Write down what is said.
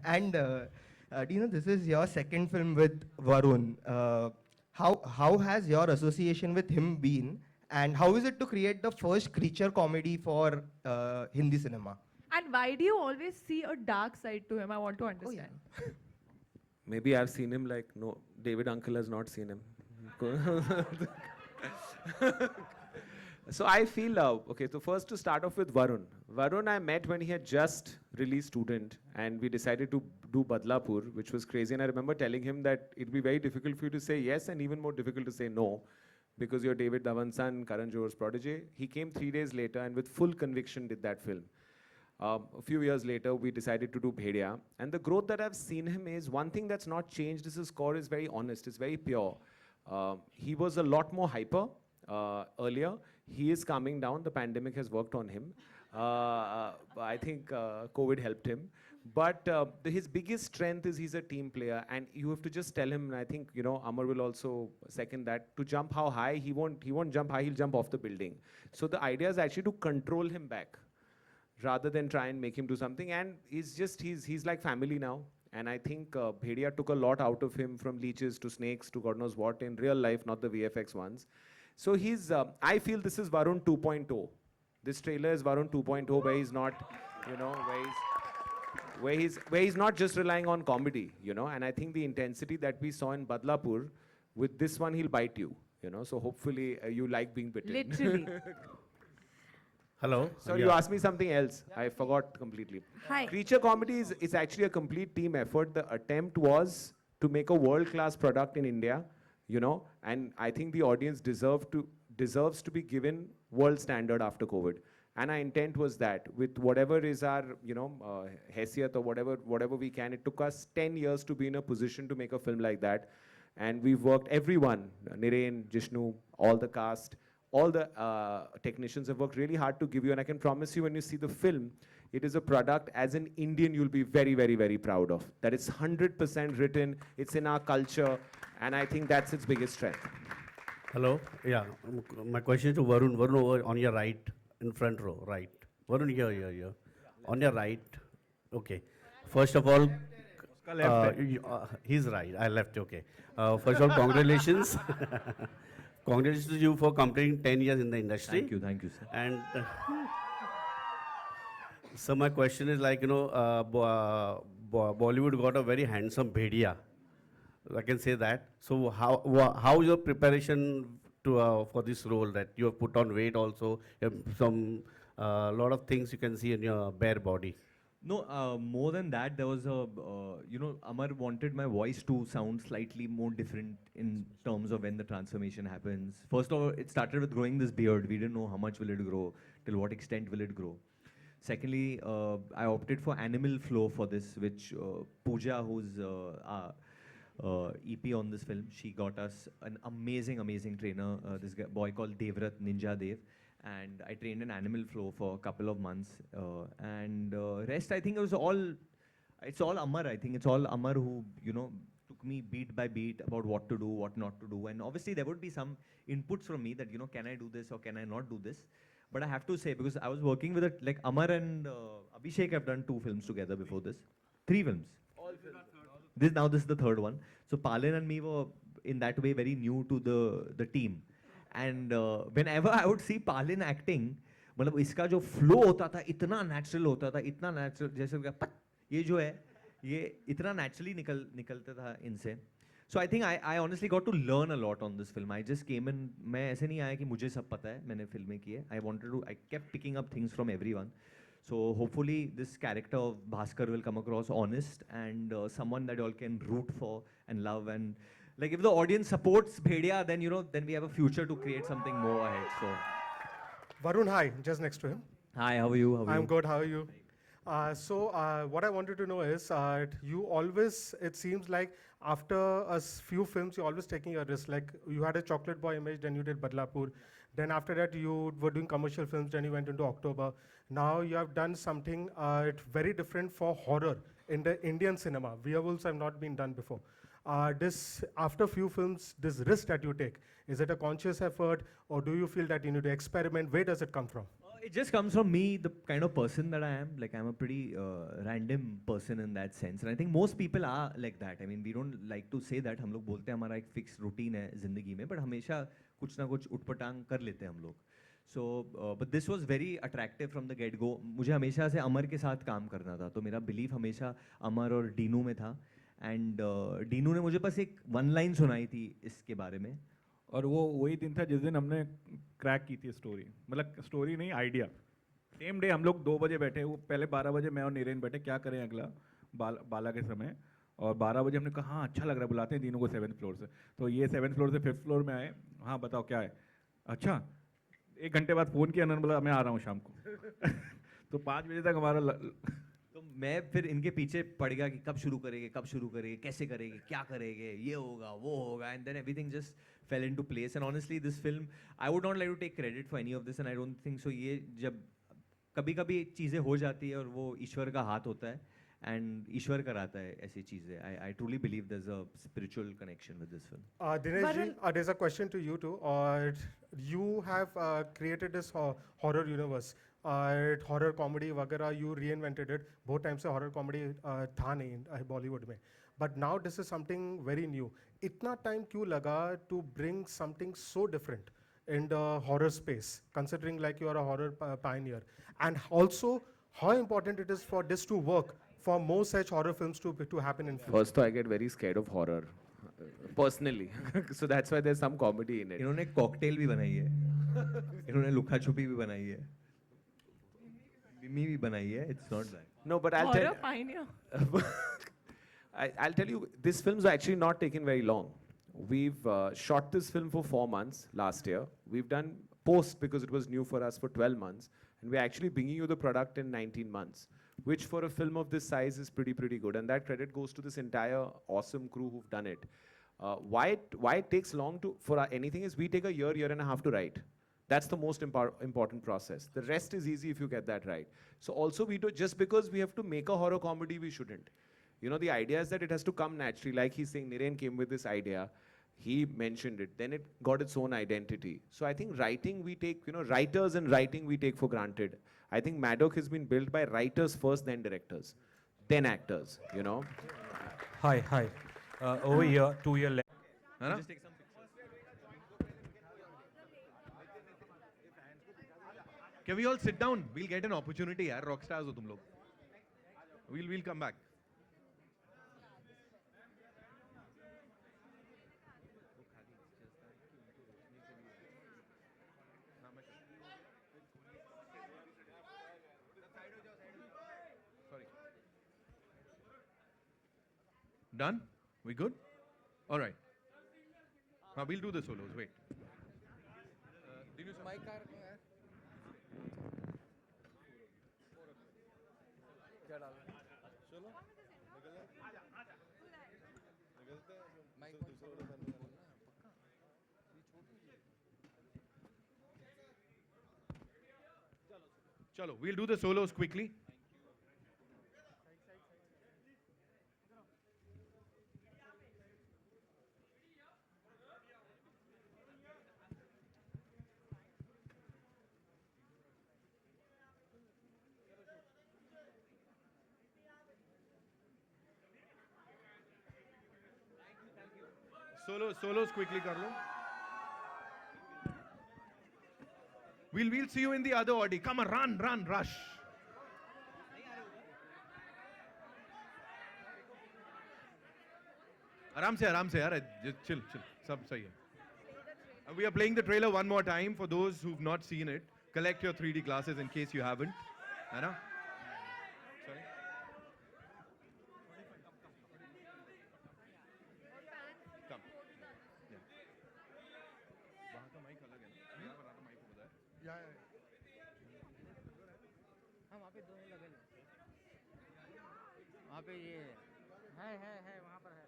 And this is your second film with Varun. How has your association with him been, and how is it to create the first creature comedy for Hindi cinema? And why do you always see a dark side to him? I want to Oh yeah. understand. Maybe I've seen him like no, David Uncle has not seen him. So I feel okay. So first to start off with Varun. Varun I met when he had just released Student, and we decided to do Badlapur, which was crazy. And I remember telling him that it'd be very difficult for you to say yes, and even more difficult to say no, because you're David Dhawan's son, Karan Johar's protege. He came 3 days later and with full conviction did that film. A few years later, we decided to do Bhedia. And the growth that I've seen him is one thing that's not changed is his core is very honest, it's very pure. He was a lot more hyper earlier. He is calming down. The pandemic has worked on him. I think COVID helped him. But his biggest strength is he's a team player, and you have to just tell him. And I think Amar will also second that. To jump how high, he won't jump high. He'll jump off the building. So the idea is actually to control him back, rather than try and make him do something. And he's like family now. And I think Bhedia took a lot out of him, from leeches to snakes to God knows what in real life, not the VFX ones. So I feel this is Varun 2.0. This trailer is Varun 2.0, where he's not, where he's not just relying on comedy, And I think the intensity that we saw in Badlapur, with this one, he'll bite you, So hopefully you like being bitten. Literally. Hello. So you asked me something else. I forgot completely. Hi. Creature comedy is actually a complete team effort. The attempt was to make a world-class product in India, and I think the audience deserves to be given world standard after COVID. And our intent was that with whatever is our, haisiyat or whatever we can. It took us 10 years to be in a position to make a film like that. And we've worked, everyone, Niren, Jishnu, all the cast, all the technicians have worked really hard to give you. And I can promise you, when you see the film, it is a product, as an Indian, you'll be very, very, very proud of. That it's 100% written, it's in our culture, and I think that's its biggest strength. Hello. Yeah. My question is to Varun. Varun over on your right, in front row, right. Varun here. On your right. Okay. First of all, he's right. I left. Okay. First of all, congratulations. Congratulations to you for completing 10 years in the industry. Thank you, sir. And so my question is like, Bollywood got a very handsome Bhedia. I can say that. So how your preparation to for this role, that you have put on weight also, you have some lot of things you can see in your bare body. No, more than that, there was Amar wanted my voice to sound slightly more different in terms of when the transformation happens. First of all, it started with growing this beard. We didn't know how much will it grow, till what extent will it grow. Secondly, I opted for animal flow for this, which Pooja, who's EP on this film, she got us an amazing trainer, this boy called Devrat, Ninja Dev. And I trained in animal flow for a couple of months. And rest, I think it's all Amar. I think it's all Amar who, took me beat by beat about what to do, what not to do. And obviously there would be some inputs from me that, can I do this or can I not do this? But I have to say, because I was working with it, like Amar and Abhishek have done 2 films together before this. 3 films. All films. This is the 3rd one. So Palin and me were in that way very new to the team. And whenever I would see Palin acting, मतलब इसका जो flow होता था इतना natural होता था, इतना natural, जैसे पट ये जो है ये इतना naturally निकलता था इनसे. So I think I honestly got to learn a lot on this film. I just came in, मैं ऐसे नहीं आया कि मुझे सब पता है, मैंने फिल्में की है. I kept picking up things from everyone. So hopefully this character of Bhaskar will come across honest and someone that you all can root for and love. And like if the audience supports Bhedia, then then we have a future to create something more ahead. So Varun, hi, just next to him. hi, how are you? I'm good, how are you? What I wanted to know is, you always, it seems like after a few films, you're always taking a risk. Like you had a Chocolate Boy image, then you did Badlapur. Then after that, you were doing commercial films, then you went into October. Now you have done something very different for horror in the Indian cinema. Werewolves have not been done before. After few films, this risk that you take, is it a conscious effort, or do you feel that you need to experiment? Where does it come from? It just comes from me, the kind of person that I am. Like, I'm a pretty random person in that sense. And I think most people are like that. I mean, we don't like to say that. हम लोग बोलते हैं हमारा एक fixed routine है जिंदगी में, but हमेशा कुछ ना कुछ उठपटांग कर लेते हैं हम लोग. So, but this was very attractive from the get-go. मुझे हमेशा से अमर के साथ काम करना था, तो मेरा belief हमेशा अमर और डीनू में था. And डीनू ने मुझे बस एक one line सुनाई थी इसके बारे में. और वो वही दिन था जिस दिन हमने क्रैक की थी स्टोरी, मतलब स्टोरी नहीं आइडिया. सेम डे हम लोग 2 बजे बैठे, वो पहले 12 बजे मैं और नीरेन बैठे क्या करें अगला बाला के समय, और 12 बजे हमने कहा हाँ अच्छा लग रहा है, बुलाते हैं तीनों को 7th फ्लोर से. तो ये 7th फ्लोर से 5th फ्लोर में आए. हाँ बताओ क्या है. अच्छा 1 घंटे बाद फ़ोन किया, उन्होंने बोला मैं आ रहा हूँ शाम को. तो 5 बजे तक हमारा तो मैं फिर इनके पीछे पड़ गया कि कब शुरू करेंगे, कैसे करेंगे, क्या करेंगे, ये होगा, वो होगा, and then everything just fell into place. And honestly, this film, I would not like to take credit for any of this, and I don't think so. ये जब कभी-कभी चीज़ें हो जाती है और वो ईश्वर का हाथ होता है, and ईश्वर कराता है ऐसी चीज़ें. I truly believe there's a spiritual connection with this film. Dinesh ji, Varun- there's a question to you too. You have created this horror universe. Horror comedy वगैरह you reinvented it. बहुत time से horror comedy था नहीं बॉलीवुड में. But now this is something very new. इतना time क्यों लगा to bring something so different in the horror space, considering like you are a horror pioneer? And also, how important it is for this to work, for more such horror films to happen in future? First, I get very scared of horror, personally. So that's why there's some comedy in it. इन्होंने cocktail भी बनाई है, इन्होंने लुका छुपी भी बनाई है, मिमी भी बनाई है. It's not that. No, but I'll Horror tell. pioneer. I'll tell you, this film's actually not taken very long. We've shot this film for 4 months last year. We've done post because it was new for us for 12 months. And we're actually bringing you the product in 19 months, which for a film of this size is pretty good. And that credit goes to this entire awesome crew who've done it. Why it takes long for anything is we take a year and a half to write. That's the most important process. The rest is easy if you get that right. So also we do, just because we have to make a horror comedy, we shouldn't. You know, the idea is that it has to come naturally. Like he's saying, Niren came with this idea. He mentioned it. Then it got its own identity. So I think writing we take, writers and writing we take for granted. I think Maddock has been built by writers first, then directors, then actors, Hi. Over here, 2 year left. Just take some pictures. Can we all sit down? We'll get an opportunity, yaar. Rock stars ho tum log. We'll come back. Sorry. Done? We good? All right. We'll do the solos. Wait. Chalo, we'll do the solos quickly. Solos quickly kar lo. We'll see you in the other Audi. Come on, run, rush. आराम से यार, just chill. सब सही है. And we are playing the trailer one more time for those who've not seen it. Collect your 3D glasses in case you haven't. है ना? Sorry. Come. Yeah. वहाँ का mic अलग है ना? यहाँ पर आता mic होता है. Yeah. हाँ वहाँ पे दोनों लगे हैं वहाँ पे ये है वहाँ पर है